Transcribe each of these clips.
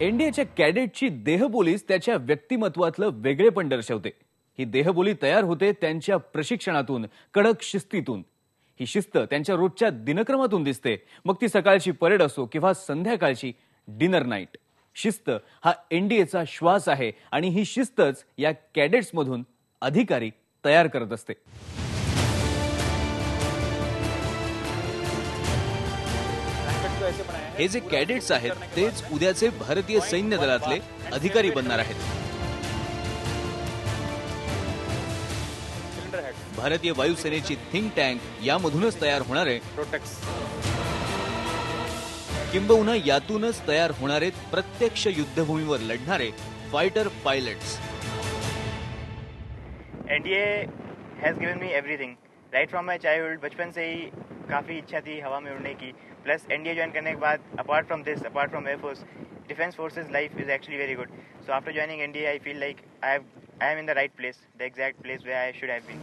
एनडीएच्या कॅडेटची देहबोलीच त्याच्या व्यक्तिमत्वातलं वेगळेपण दर्शवते। ही देहबोली तयार होते त्यांच्या प्रशिक्षणातून, कडक शिस्तीतून। ही शिस्त त्यांच्या रोजच्या दिनक्रमातून दिसते, मग ती सकाळची परेड असो किंवा संध्याकाळची डिनर नाईट। शिस्त हा एनडीएचा श्वास आहे आणि ही शिस्तच या कॅडेट्समधून अधिकारी तयार करत असते। हे जे कॅडेट्स आहेत तेच उद्याचे भारतीय सैन्य दलातले अधिकारी बनणार आहेत। भारतीय वायुसेनेची थिंक टँक यामधूनच तयार होणारे किंबहुना यातूनच तयार होणारे प्रत्यक्ष युद्धभूमीवर लढणारे fighter pilots. NDA has given me everything right from my childhood. बचपन से ही काफ़ी इच्छा थी हवा में उड़ने की। प्लस एनडीए ज्वाइन करने के बाद apart from air force, defence forces life is actually very good. So after joining NDA I feel like I am in the right place, the exact place where I should have been.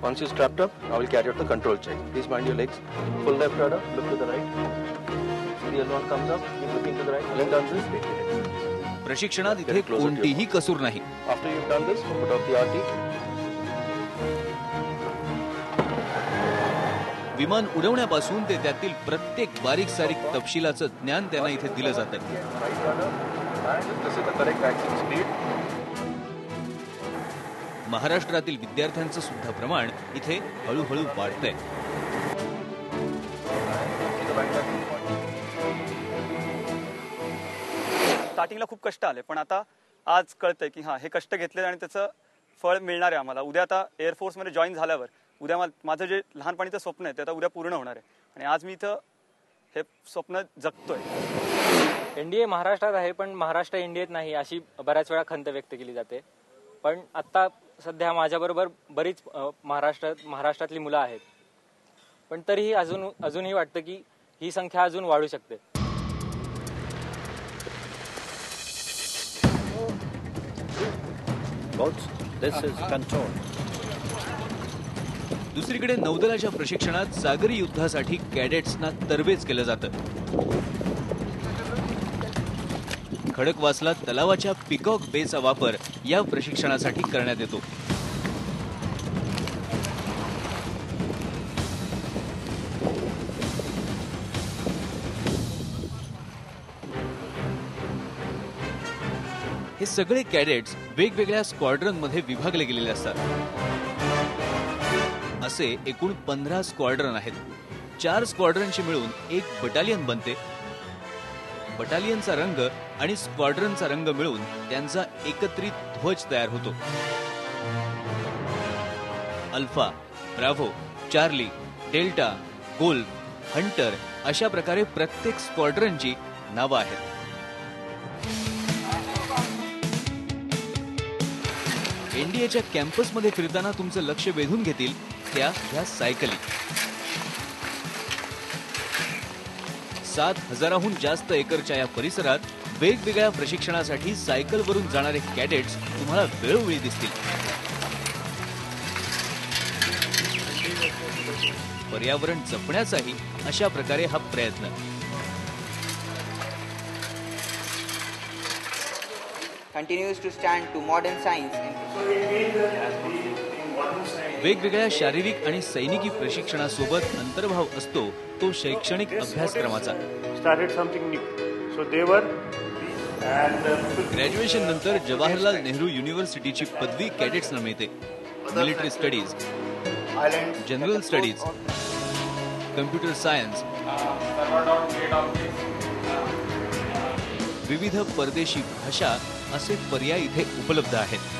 Once you're strapped up, I will carry out the control check. Please mind your legs. Full left rudder, look to the right. The L1 comes up, keep looking to the right. Then done this, take it. प्रशिक्षणात इथे कोणतीही कसूर नाही। After you've done this, put off the RT. विमान उडवण्यापासून ते त्यातील प्रत्येक बारीक सारीक तपशिलाचं ज्ञान त्यांना इथे दिलं जातं। Right rudder, and this is the correct axis speed. महाराष्ट्रातील विद्यार्थ्यांचं सुद्धा प्रमाण इथे हळूहळू वाढतंय। स्टार्टिंगला खूप कष्ट आले, पण आता आज कळतंय की हे कष्ट घेतले आणि त्याचं फळ मिळणार आहे आम्हाला। उद्या आता एअरफोर्स मध्ये जॉईन झाल्यावर उद्या माझं जे लहानपणीचं स्वप्न आहे ते आता उद्या पूर्ण होणार आहे आणि आज मी इथं हे स्वप्न जगतोय। एनडीए महाराष्ट्रात आहे, पण महाराष्ट्र एनडीएत नाही अशी बऱ्याच वेळा खंत व्यक्त केली जाते। पण आता सध्या माझ्याबरोबर बरीच महाराष्ट्रातली मुलं आहेत, पण तरीही अजूनही वाटतं की ही संख्या अजून वाढू शकते। दुसरीकडे नौदलाच्या प्रशिक्षणात सागरी युद्धासाठी कॅडेट्सना तरबेज केलं जातं। खडकवासला तलावाच्या पिकॉक बेचा वापर या प्रशिक्षणासाठी करण्यात येतो। हे सगळे कॅडेट्स वेगवेगळ्या स्क्वॉड्रन मध्ये विभागले गेलेले असतात। असे एकूण 15 स्क्वॉड्रन आहेत। 4 स्क्वॉड्रनची मिळून एक बटालियन बनते। बटालियनचा रंग आणि स्क्वॉड्रनचा रंग मिळून त्यांचा एकत्रित ध्वज तयार होतो। Alpha, Bravo, Charlie, delta, golf, Hunter अशा प्रकारे प्रत्येक स्क्वॉड्रनची नावं आहेत। एनडीएच्या कॅम्पसमध्ये फिरताना तुमचं लक्ष वेधून घेतील त्या ह्या सायकली। 7,000हून जास्त एकरच्या या परिसरात वेगवेगळ्या प्रशिक्षणासाठी सायकलवरून जाणारे कॅडेट्स तुम्हाला वेळोवेळी दिसतील। पर्यावरण जपण्याचाही अशा प्रकारे हा प्रयत्न। Continues to stand to modern science. वेगवेगळ्या शारीरिक आणि सैनिकी प्रशिक्षणासोबत अंतर्भाव असतो तो शैक्षणिक अभ्यासक्रमाचा। ग्रॅज्युएशन नंतर जवाहरलाल नेहरू युनिव्हर्सिटीची पदवी कॅडेट्सना मिळते। Military studies, general studies, computer science, विविध परदेशी भाषा असे पर्याय इथे उपलब्ध आहेत।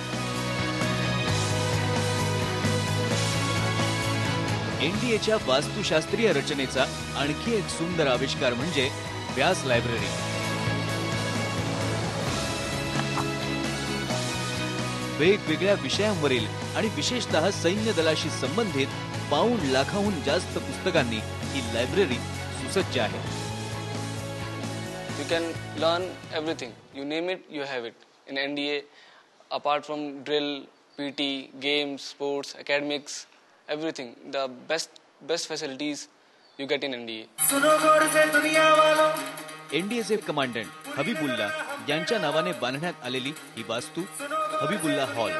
एनडीएच्या वास्तुशास्त्रीय रचनेचा आणखी एक सुंदर आविष्कार म्हणजे व्यास लायब्ररी। वेगवेगळ्या विषयांवरील आणि विशेषतः सैन्य दलाशी संबंधित 52 लाखाहून जास्त पुस्तकांनी ही लायब्ररी सुसज्ज आहे। You can learn everything. You name it, you have it. In NDA, apart from drill, PT, games, sports, academics, everything. The best facilities you get in NDA. एनडीएचे कमांडंट हबीबुल्ला यांच्या नावाने बांधण्यात आलेली ही वास्तू हबीबुल्ला हॉल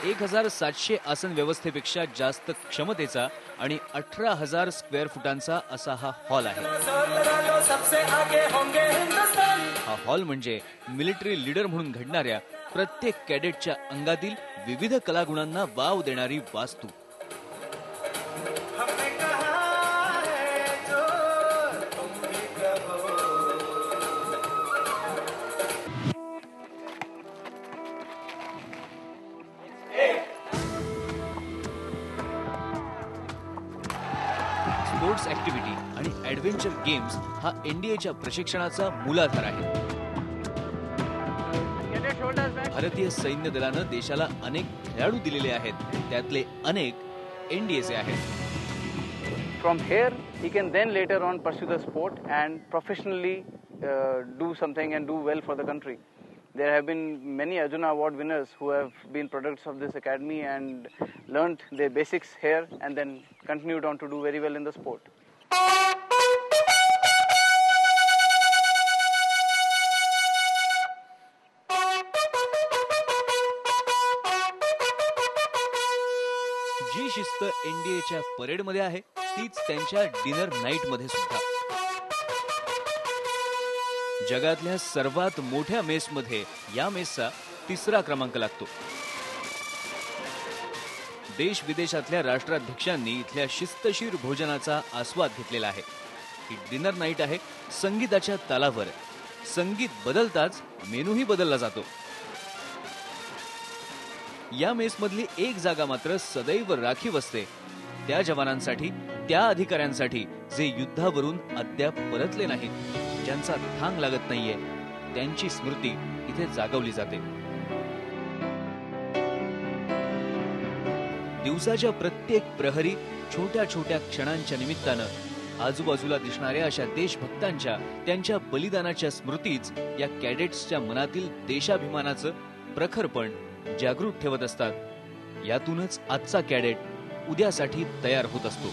1700 आसन व्यवस्थेपेक्षा जास्त क्षमतेचा आणि 18,000 स्क्वेअर फुटांचा असा हा हॉल आहे. हा हॉल म्हणजे मिलिटरी लीडर म्हणून घडणाऱ्या प्रत्येक कॅडेटच्या अंगातील विविध कलागुणांना वाव देणारी वास्तू. स्पोर्ट्स ऍक्टिव्हिटी आणि ऍडव्हेंचर गेम्स हा एनडीएच्या प्रशिक्षणाचा मूलाधार आहे. भारतीय सैन्य दलानं देशाला अनेक खेळाडू दिलेले आहेत, त्यातले अनेक एनडीएचे आहेत. From here, he can then later on pursue the sport and professionally do something and do well for the country. There have been many Arjuna Award winners who have been products of this academy and learnt their basics here and then continued on to do very well in the sport. जी शिस्त एनडीएच्या परेडमध्ये आहे तीच त्यांच्या dinner night मध्ये सुद्धा. जगातल्या सर्वात मोठ्या मेसमध्ये या मेसचा 3रा क्रमांक लागतो. देश विदेशातल्या राष्ट्राध्यक्षांनी इथल्या शिस्तशीर भोजनाचा आस्वाद घेतलेला आहे. ही डिनर नाईट आहे संगीताच्या तालावर. संगीत बदलताच मेनूही बदलला जातो. या मेसमधली एक जागा मात्र सदैव राखीव असते त्या जवानांसाठी, त्या अधिकाऱ्यांसाठी जे युद्धावरून अद्याप परतले नाहीत, ज्यांचा थांग लागत नाहीये, त्यांची स्मृती इथे जागवली जाते. दिवसाच्या प्रत्येक प्रहरी छोट्या छोट्या क्षणांच्या निमित्तानं आजूबाजूला दिसणाऱ्या अशा देशभक्तांच्या, त्यांच्या बलिदानाच्या स्मृतीच या कॅडेट्सच्या मनातील देशाभिमानाचं प्रखरपण जागृत ठेवत असतात. यातूनच आजचा कॅडेट उद्यासाठी तयार होत असतो.